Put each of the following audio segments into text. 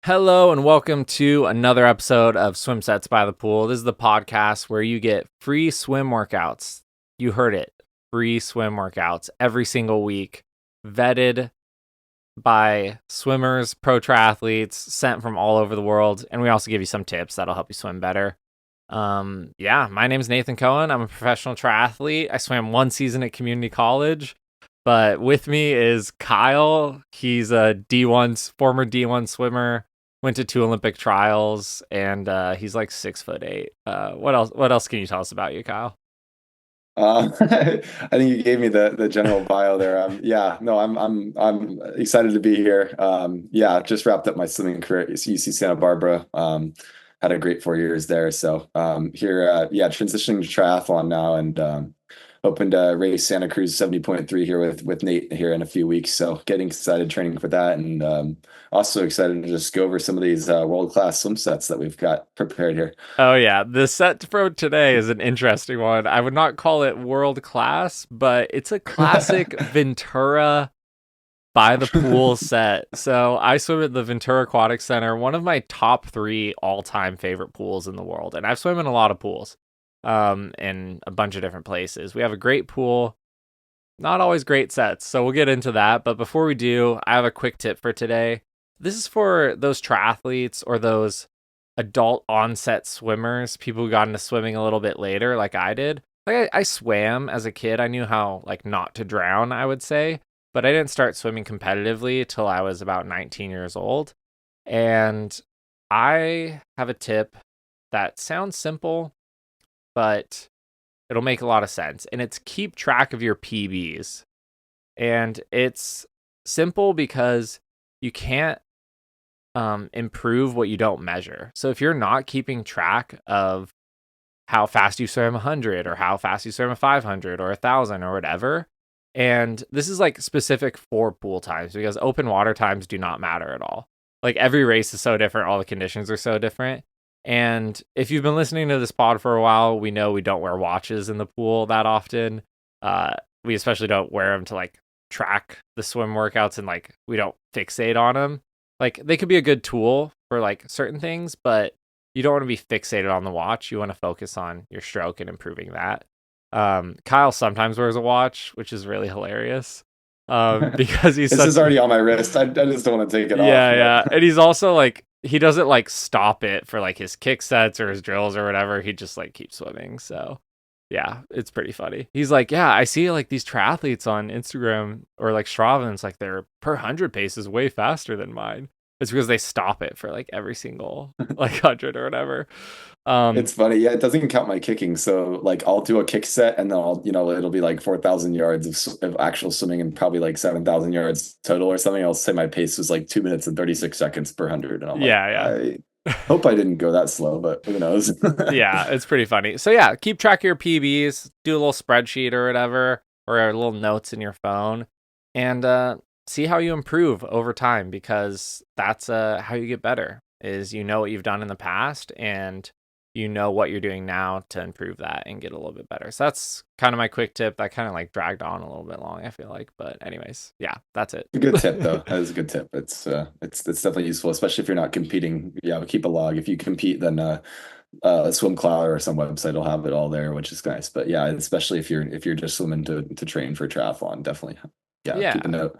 Hello and welcome to another episode of Swim Sets by the Pool. This is the podcast where you get free swim workouts. You heard it. Free swim workouts every single week, vetted by swimmers, pro triathletes, sent from all over the world. And we also give you some tips that'll help you swim better. My name's Nathan Cohen. I'm a professional triathlete. I swam one season at community college. But with me is Kyle. He's a former D1 swimmer. Went to 2 Olympic trials, and he's like 6'8". What else can you tell us about you, Kyle? I think you gave me the general bio there. I'm excited to be here. Just wrapped up my swimming career at UC Santa Barbara. Had a great 4 years there. So transitioning to triathlon now, and hoping to race Santa Cruz 70.3 here with Nate here in a few weeks. So getting excited training for that, and also excited to just go over some of these world-class swim sets that we've got prepared here. Oh yeah, the set for today is an interesting one. I would not call it world class, but it's a classic Ventura by the pool set. So I swim at the Ventura Aquatic Center, one of my top 3 all-time favorite pools in the world, and I've swum in a lot of pools. In a bunch of different places. We have a great pool, not always great sets, so we'll get into that. But before we do, I have a quick tip for today. This is for those triathletes or those adult onset swimmers, people who got into swimming a little bit later, like I did. Like I swam as a kid. I knew how not to drown, I would say, but I didn't start swimming competitively till I was about 19 years old. And I have a tip that sounds simple, but it'll make a lot of sense. And it's keep track of your PBs. And it's simple because you can't improve what you don't measure. So if you're not keeping track of how fast you swim 100 or how fast you swim a 500 or 1,000 or whatever, and this is specific for pool times because open water times do not matter at all. Every race is so different. All the conditions are so different. And if you've been listening to this pod for a while, we know we don't wear watches in the pool that often. We especially don't wear them to track the swim workouts, and we don't fixate on them. They could be a good tool for certain things, but you don't want to be fixated on the watch. You want to focus on your stroke and improving that. Kyle sometimes wears a watch, which is really hilarious. Because this is already on my wrist. I just don't want to take it off. Yeah. And he's also he doesn't stop it for his kick sets or his drills or whatever. He just keeps swimming. So yeah, it's pretty funny. He's I see these triathletes on Instagram or Strava, and it's their per 100 pace is way faster than mine. It's because they stop it for every single 100 or whatever. It's funny. Yeah, it doesn't count my kicking. So I'll do a kick set, and then it'll be 4,000 yards of actual swimming and probably 7,000 yards total or something. I'll say my pace was 2 minutes and 36 seconds per 100. And I'm I hope I didn't go that slow, but who knows? Yeah, it's pretty funny. So yeah, keep track of your PBs, do a little spreadsheet or whatever, or little notes in your phone, and see how you improve over time, because that's how you get better, is what you've done in the past and what you're doing now to improve that and get a little bit better. So that's kind of my quick tip. That kind of dragged on a little bit long, I feel like. But anyways, yeah, that's it. A good tip though. That is a good tip. It's definitely useful, especially if you're not competing. Yeah, keep a log. If you compete, then Swim Cloud or some website will have it all there, which is nice. But yeah, especially if you're just swimming to train for triathlon, definitely. Yeah, keep a note.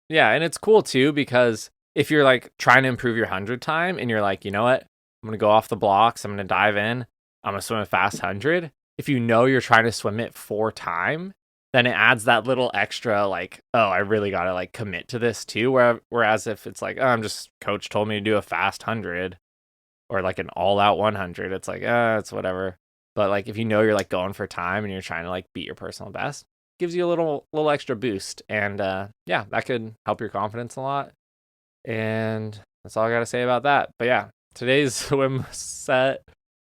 Yeah, and it's cool too, because if you're trying to improve your 100 time and you're you know what? I'm going to go off the blocks. I'm going to dive in. I'm going to swim a fast 100. If you're trying to swim it 4 time, then it adds that little extra oh, I really got to commit to this too. Whereas if it's I'm just, coach told me to do a fast 100 or an all out 100, it's it's whatever. But if you're going for time and you're trying to beat your personal best, gives you a little extra boost. And that could help your confidence a lot. And that's all I got to say about that. But yeah, today's swim set.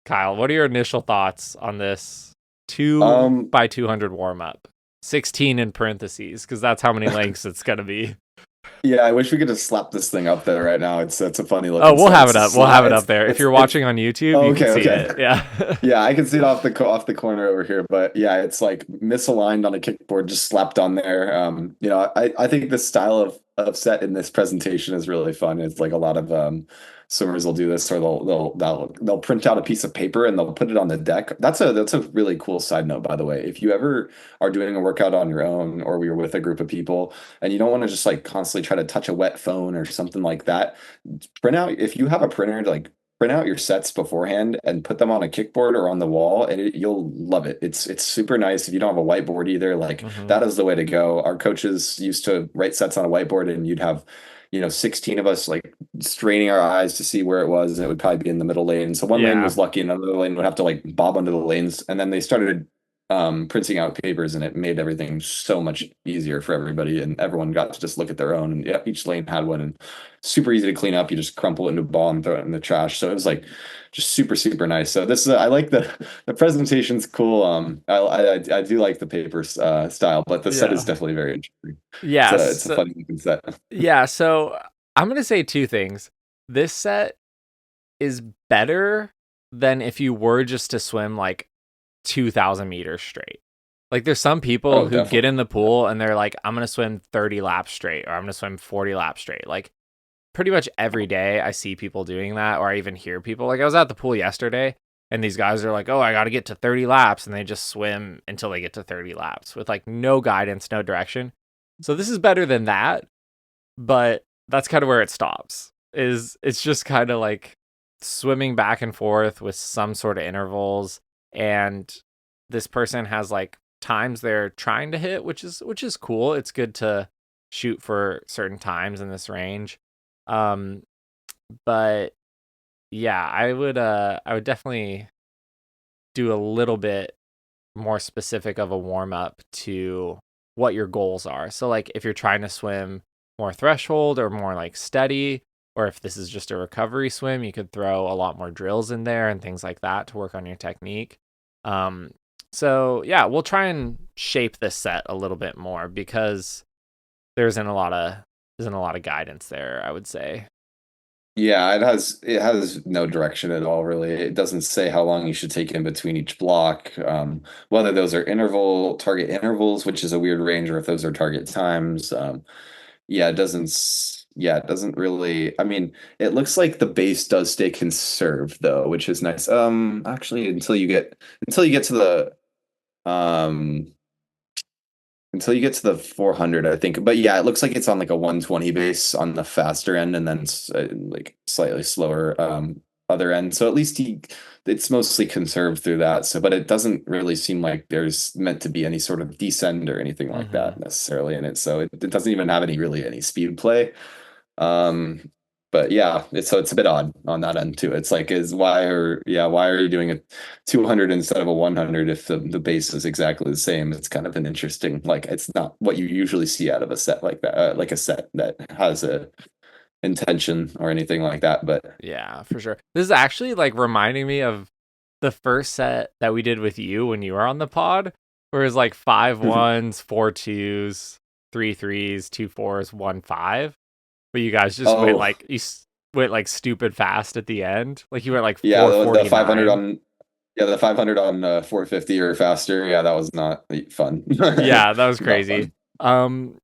Kyle, what are your initial thoughts on this 2 by 200 warm up? 16 in parentheses, because that's how many lengths it's going to be. Yeah, I wish we could just slap this thing up there right now. It's a funny look. Oh, we'll have it up. We'll have it up there. If you're watching on YouTube, you can see it. Yeah. Yeah, I can see it off the corner over here. But yeah, it's misaligned on a kickboard, just slapped on there. I think this style of set in this presentation is really fun. It's like a lot of swimmers will do this, or they'll print out a piece of paper and they'll put it on the deck. That's a really cool side note, by the way. If you ever are doing a workout on your own, or you're with a group of people, and you don't want to just like constantly try to touch a wet phone or something like that, print out, if you have a printer, like print out your sets beforehand and put them on a kickboard or on the wall, and you'll love it. It's super nice. If you don't have a whiteboard either, like Hmm. that is the way to go. Our coaches used to write sets on a whiteboard, and you'd have 16 of us like straining our eyes to see where it was, and it would probably be in the middle lane. So one lane Yeah. was lucky, and another lane would have to like bob under the lanes. And then they started printing out papers, and it made everything so much easier for everybody, and everyone got to just look at their own, and yeah, each lane had one, and super easy to clean up. You just crumple it into a ball and throw it in the trash. So it was like just super, super nice. So this I like the presentation's cool. I do like the paper style, but the set is Yeah. definitely very interesting. Yeah. It's a funny looking set. Yeah, so I'm gonna say two things. This set is better than if you were just to swim like 2,000 meters straight. Like there's some people Oh, who get definitely. in the pool and they're like, I'm gonna swim 30 laps straight, or I'm gonna swim 40 laps straight. Like pretty much every day I see people doing that, or I even hear people. Like I was at the pool yesterday and these guys are like, oh, I gotta get to 30 laps, and they just swim until they get to 30 laps with like no guidance, no direction. So this is better than that, but that's kind of where it stops. Is it's just kind of like swimming back and forth with some sort of intervals, and this person has like times they're trying to hit, which is cool. It's good to shoot for certain times in this range. Um but yeah, I would definitely do a little bit more specific of a warm up to what your goals are. So like if you're trying to swim more threshold or more like steady, or if this is just a recovery swim, you could throw a lot more drills in there and things like that to work on your technique. Um so yeah, we'll try and shape this set a little bit more because there isn't a lot of guidance there, I would say. Yeah, it has no direction at all, really. It doesn't say how long you should take in between each block, whether those are target intervals, which is a weird range, or if those are target times. Yeah, it doesn't really. I mean, it looks like the base does stay conserved though, which is nice. Actually, until you get to um the 400, I think. But yeah, it looks like it's on like a 120 base on the faster end, and then like slightly slower other end. So at least it's mostly conserved through that. So, but it doesn't really seem like there's meant to be any sort of descend or anything like Hmm. that necessarily in it. So it doesn't even have any speed play. Um, but yeah, it's a bit odd on that end too. It's like why are you doing a 200 instead of a 100 if the base is exactly the same? It's kind of an interesting, like it's not what you usually see out of a set like that, like a set that has a intention or anything like that. But Yeah, for sure. This is actually like reminding me of the first set that we did with you when you were on the pod, where it was like five ones, four twos, three threes, two fours, one five. But you guys just went oh like went like stupid fast at the end. Like you went like yeah, the 500 449. on the 500 on 450 or faster. Yeah, that was not fun. Yeah, that was Not crazy. fun. Um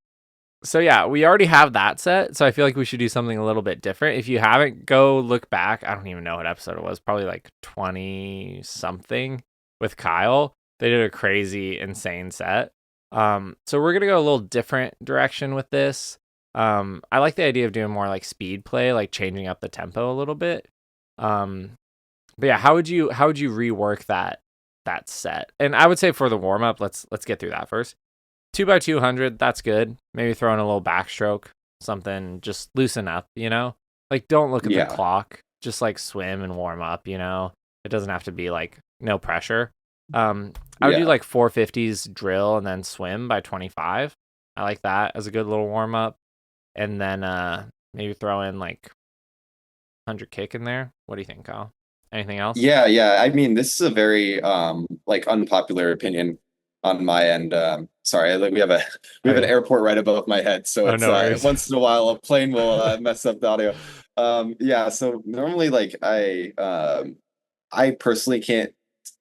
so yeah, we already have that set, so I feel like we should do something a little bit different. If you haven't, go look back. I don't even know what episode it was, probably like 20 something with Kyle. They did a crazy insane set. So we're gonna go a little different direction with this. I like the idea of doing more like speed play, like changing up the tempo a little bit. Um, but yeah, how would you rework that set? And I would say for the warm up, let's get through that first. 2 by 200, that's good. Maybe throw in a little backstroke, something, just loosen up. Like don't look at the Yeah, clock, just like swim and warm up. It doesn't have to be like no pressure. I would do yeah. like 450s drill and then swim by 25. I like that as a good little warm up. And then maybe throw in like 100 kick in there. What do you think, Kyle? Anything else? Yeah, yeah. I mean, this is a very like unpopular opinion on my end. Sorry, like we Oh have an yeah. airport right above my head, so Oh it's no worries. once in a while a plane will mess up the audio. Yeah, so normally like I personally can't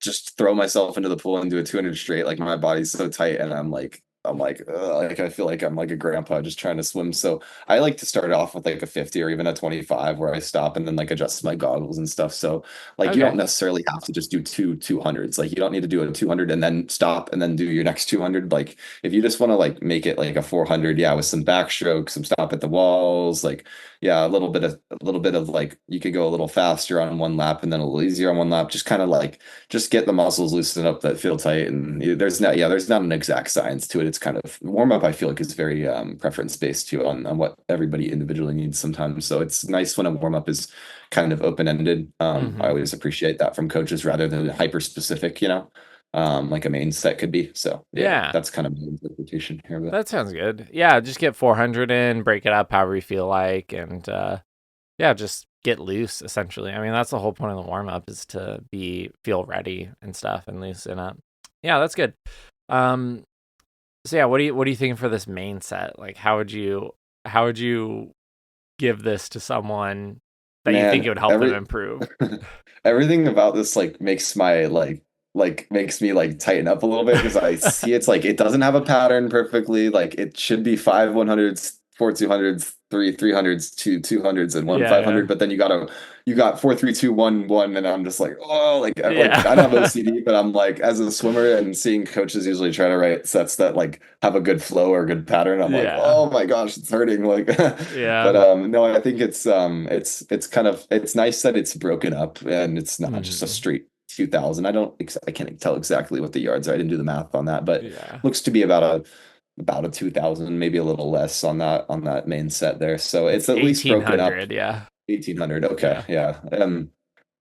just throw myself into the pool and do a 200 straight. Like my body's so tight, and I'm like I'm like, ugh, like I feel like I'm like a grandpa just trying to swim. So I like to start off with like a 50 or even a 25 where I stop and then like adjust my goggles and stuff. So like you don't Okay. necessarily have to just do two hundreds. Like you don't need to do a 200 and then stop and then do your next 200. Like if you just want to like make it like a 400, yeah, with some backstroke, some stop at the walls, like yeah, a little bit of like you could go a little faster on one lap and then a little easier on one lap. Just kind of like just get the muscles loosened up that feel tight. And there's not an exact science to it. It's kind of warm up. I feel like is very preference based too on what everybody individually needs sometimes. So it's nice when a warm up is kind of open ended. I Mm-hmm. always appreciate that from coaches rather than hyper specific, like a main set could be. So yeah, Yeah. that's kind of my interpretation here. But That sounds good. Yeah, just get 400 in, break it up however you feel like, and yeah, just get loose essentially. I mean, that's the whole point of the warm up is to feel ready and stuff and loosen up. Yeah, that's good. Um, so yeah, what do you think for this main set? Like, how would you give this to someone that you think it man, would help them improve? everything about this like makes my like makes me like tighten up a little bit because I see it's like it doesn't have a pattern perfectly. Like it should be five 100s, four 200s, three 300s, two 200s, and one Yeah, yeah, 500. But then you got four 3 2 1 1, and I'm just like, oh, like I don't have yeah, OCD, but I'm like as a swimmer and seeing coaches usually try to write sets that like have a good flow or good pattern. I'm like, yeah, oh my gosh, it's hurting. Like, but yeah. no, I think it's kind of it's nice that it's broken up and it's not just a Hmm. straight 2000. I can't tell exactly what the yards are. I didn't do the math on that, but Yeah, looks to be about a 2000, maybe a little less on that main set there. So it's it's at least broken up 1800. Yeah, 1800. Okay, yeah. yeah.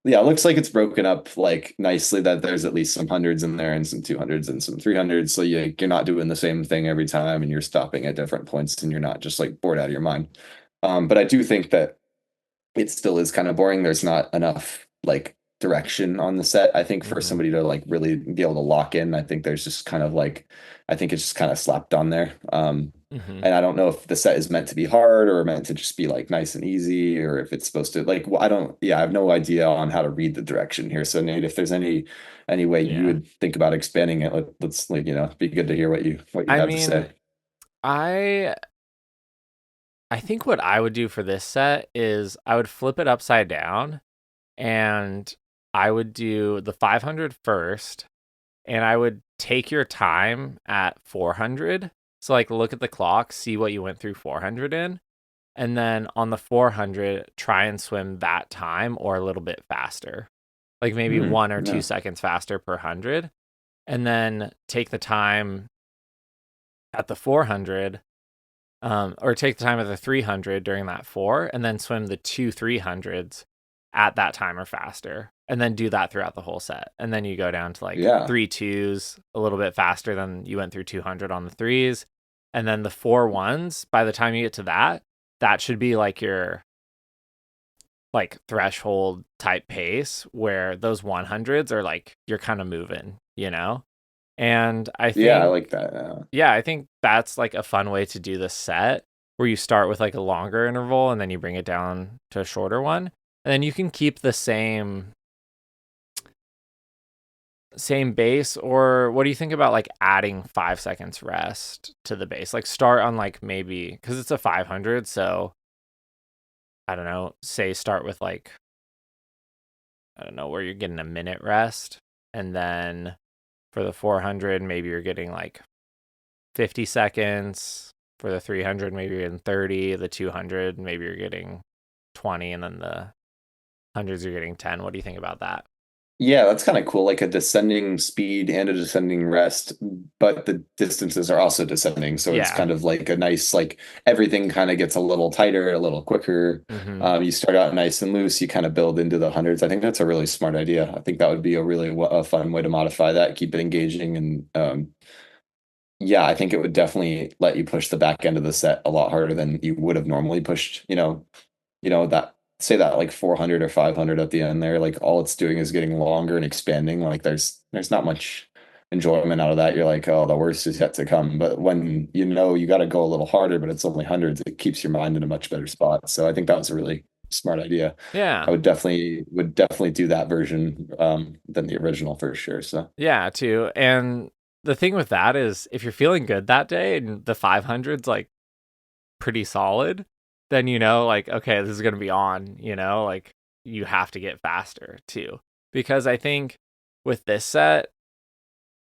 Yeah, it looks like it's broken up like nicely that there's at least some hundreds in there and some 200s and some 300s. So you're not doing the same thing every time and you're stopping at different points and you're not just like bored out of your mind. But I do think that it still is kind of boring. There's not enough like direction on the set. I think for Hmm. somebody to like really be able to lock in, I think there's just kind of like I think it's just kind of slapped on there. Hmm. And I don't know if the set is meant to be hard or meant to just be like nice and easy, or if it's supposed to like I don't yeah, I have no idea on how to read the direction here. So Nate, if there's any way you Yeah. would think about expanding it, let's like be good to hear what you I have to mean, say. I I think what I would do for this set is I would flip it upside down and I would do the 500 first and I would take your time at 400. So like look at the clock, see what you went through 400 in, and then on the 400 try and swim that time or a little bit faster. Like maybe 1 or 2 Yeah. seconds faster per 100 and then take the time at the 400 or take the time at the 300 during that 4 and then swim the two 300s at that time or faster and then do that throughout the whole set and then you go down to like Yeah. 3 2s a little bit faster than you went through 200 on the threes and then the 4 1s by the time you get to that should be like your like threshold type pace where those 100s are like you're kind of moving. And I Yeah, I think like that. yeah, I think that's like a fun way to do the set where you start with like a longer interval and then you bring it down to a shorter one. And then you can keep the same base or what do you think about like adding 5 seconds rest to the base? Like start on like maybe cuz it's a 500, so I don't know, say start with like I don't know where you're getting a minute rest and then for the 400 maybe you're getting like 50 seconds. For the 300, maybe you're getting 30. The 200, maybe you're getting 20. And then the hundreds, you're getting 10. What do you think about that? Yeah, that's kind of cool, like a descending speed and a descending rest, but the distances are also descending. So it's Yeah. kind of like a nice, like everything kind of gets a little tighter, a little quicker. Hmm. You start out nice and loose, you kind of build into the hundreds. I think that's a really smart idea. I think that would be a really a fun way to modify that, keep it engaging. And yeah, I think it would definitely let you push the back end of the set a lot harder than you would have normally pushed, that say that like 400 or 500 at the end there, like all it's doing is getting longer and expanding. Like there's not much enjoyment out of that. You're like, oh, the worst is yet to come. But when you got to go a little harder, but it's only hundreds, it keeps your mind in a much better spot. So I think that was a really smart idea. I Yeah. would definitely do that version than the original for sure. So Yeah, too. And the thing with that is if you're feeling good that day and the 500's like pretty solid, then like, okay, this is going to be on, like you have to get faster too. Because I think with this set,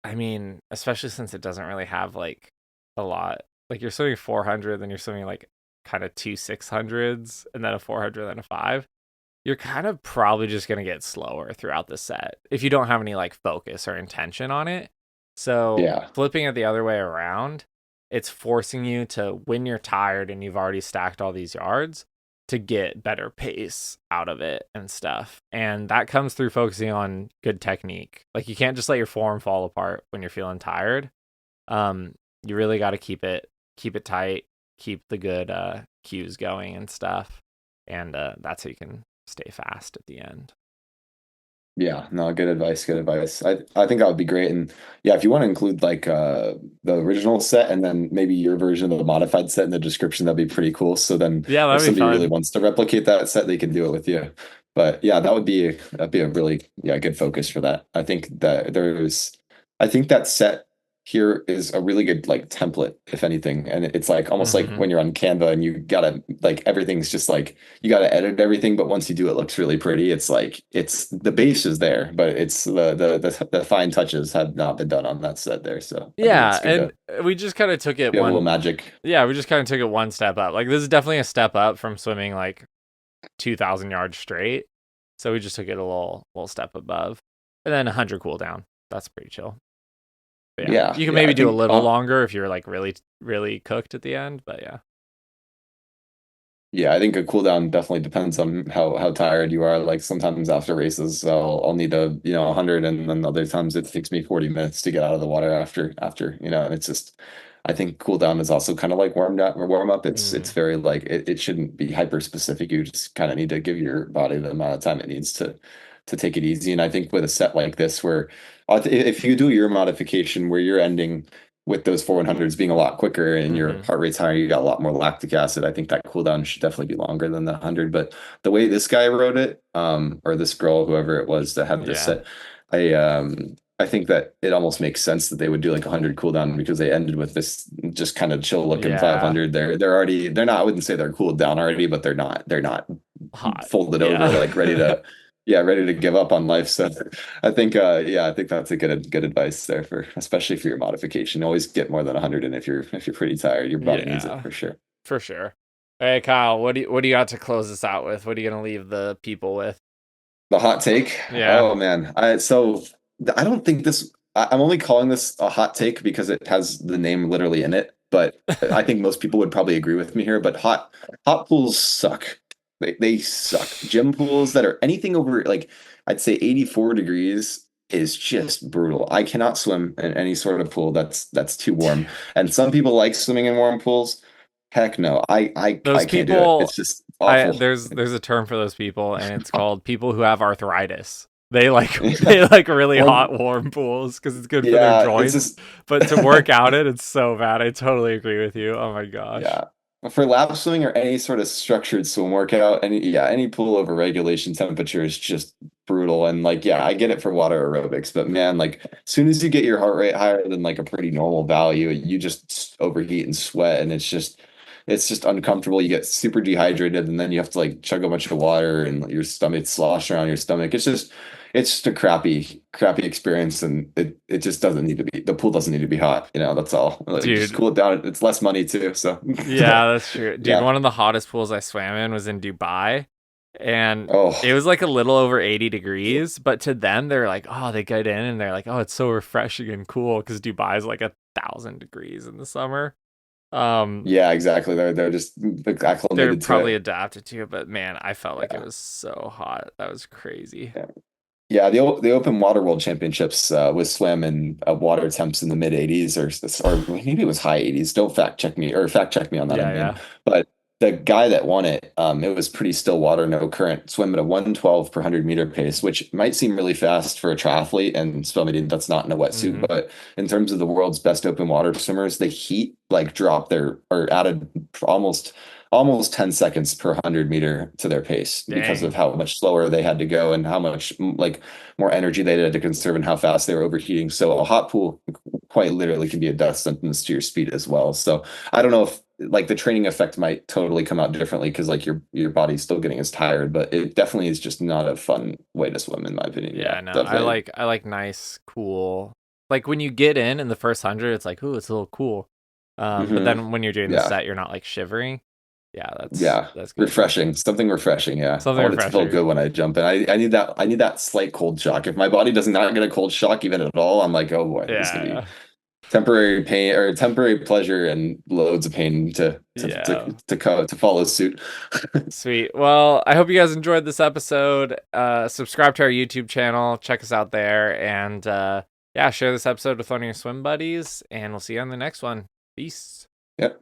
I mean, especially since it doesn't really have like a lot, like you're swimming 400, then you're swimming like kind of two 600s and then a 400, then a five. You're kind of probably just going to get slower throughout the set if you don't have any like focus or intention on it. So Yeah. flipping it the other way around, it's forcing you to, when you're tired and you've already stacked all these yards, to get better pace out of it and stuff. And that comes through focusing on good technique. Like you can't just let your form fall apart when you're feeling tired. You really got to keep it tight, keep the good cues going and stuff. And that's how you can stay fast at the end. Yeah, no, good advice, good advice. I think that would be great. And yeah, if you want to include like the original set and then maybe your version of the modified set in the description, that'd be pretty cool. So then Yeah, if that'd be somebody really fun. wants to replicate that set, they can do it with you. But yeah, that'd be a really good focus for that. I think that set here is a really good like template, if anything. And it's like almost like Hmm. when you're on Canva and you gotta like everything's just like you gotta edit everything, but once you do it looks really pretty. It's like it's the base is there, but it's the fine touches have not been done on that set there. So I think Yeah, it's good and to we just kind of took it be a little one. magic. Yeah, we just kind of took it one step up. Like this is definitely a step up from swimming like 2,000 yards straight. So we just took it a little step above, and then 100 cool down. That's pretty chill. But yeah, Yeah, you can yeah. I maybe do a think little longer if you're like really really cooked at the end. But yeah, yeah, I think a cooldown definitely depends on how tired you are. Like sometimes after races, I'll need a 100, and then other times it takes me 40 minutes to get out of the water after and it's just I think cooldown is also kind of like warm up or warm up. It's mm, very like it shouldn't be hyper specific. You just kind of need to give your body the amount of time it needs to take it easy. And I think with a set like this, where if you do your modification where you're ending with those 400s being a lot quicker and your mm-hmm. heart rate's higher, you got a lot more lactic acid. I think that cooldown should definitely be longer than the 100. But the way this guy wrote it, or this girl, whoever it was that had this Yeah, set, I think that it almost makes sense that they would do like 100 cooldown because they ended with this just kind of chill looking yeah, 500. They're not, I wouldn't say they're cooled down already, but they're not hot. folded over Yeah, like ready to give up on life. So I think that's a good advice there for especially for your modification. Always get more than 100 in if you're pretty tired. Your body needs it yeah, for sure. for sure. Hey Kyle, what do you got to close this out with? What are you gonna leave the people with? The hot take. Yeah. Oh man. I don't think I'm only calling this a hot take because it has the name literally in it, but I think most people would probably agree with me here, but hot pools suck. They suck. Gym pools that are anything over like I'd say 84 degrees is just brutal. I cannot swim in any sort of pool that's too warm. And some people like swimming in warm pools. Heck no. I Those can't do it. It's people, just I awful. there's a term for those people, and it's called people who have arthritis. They like they like really Or hot warm pools because it's good for their yeah, it's joints. just But to work out it, it's so bad. I totally agree with you. Oh my gosh. yeah. For lap swimming or any sort of structured swim workout, any pool over regulation temperature is just brutal. And like, yeah, I get it for water aerobics, but man, like as soon as you get your heart rate higher than like a pretty normal value, you just overheat and sweat, and it's just uncomfortable. You get super dehydrated, and then you have to like chug a bunch of water, and your stomach slosh around your stomach. It's just a crappy experience, and it just doesn't need to be. The pool doesn't need to be hot. That's all. Like just Dude, cool it down. It's less money too. So yeah, that's true. Dude, yeah. one of the hottest pools I swam in was in Dubai, and it Oh was like a little over 80 degrees, but to them they're like, oh, they get in and they're like, oh, it's so refreshing and cool because Dubai is like 1,000 degrees in the summer. Um, yeah, exactly. They're just they're acclimated to probably it. adapted to it, but man, I felt like it Yeah. was so hot. That was crazy. Yeah. Yeah, the Open Water World Championships was swam in water temps in the mid 80s or maybe it was high 80s. Don't fact check me on that. I Yeah, mean, yeah. but the guy that won it, it was pretty still water, no current, swim at a 112 per 100-meter pace, which might seem really fast for a triathlete and somebody that's not in a wetsuit. Hmm. But in terms of the world's best open water swimmers, the heat like dropped their or added almost 10 seconds per 100-meter to their pace because of Dang. how much slower they had to go and how much like more energy they had to conserve and how fast they were overheating. So a hot pool quite literally can be a death sentence to your speed as well. So I don't know if like the training effect might totally come out differently because like your body's still getting as tired, but it definitely is just not a fun way to swim in my opinion. Yeah, Yeah, no, definitely. I like nice, cool. Like when you get in the first 100, it's like, ooh, it's a little cool. But Hmm. then when you're doing the Yeah. set, you're not like shivering. Yeah, Yeah. that's good. Refreshing. Something refreshing. Yeah. I Something want it to feel refreshing. good when I jump in. I need that slight cold shock. If my body does not get a cold shock even at all, I'm like, oh boy, this is gonna be Yeah, temporary pain or temporary pleasure and loads of pain yeah. to follow suit. Sweet. Well, I hope you guys enjoyed this episode. Subscribe to our YouTube channel. Check us out there. And yeah, share this episode with one of your swim buddies. And we'll see you on the next one. Peace. Yep.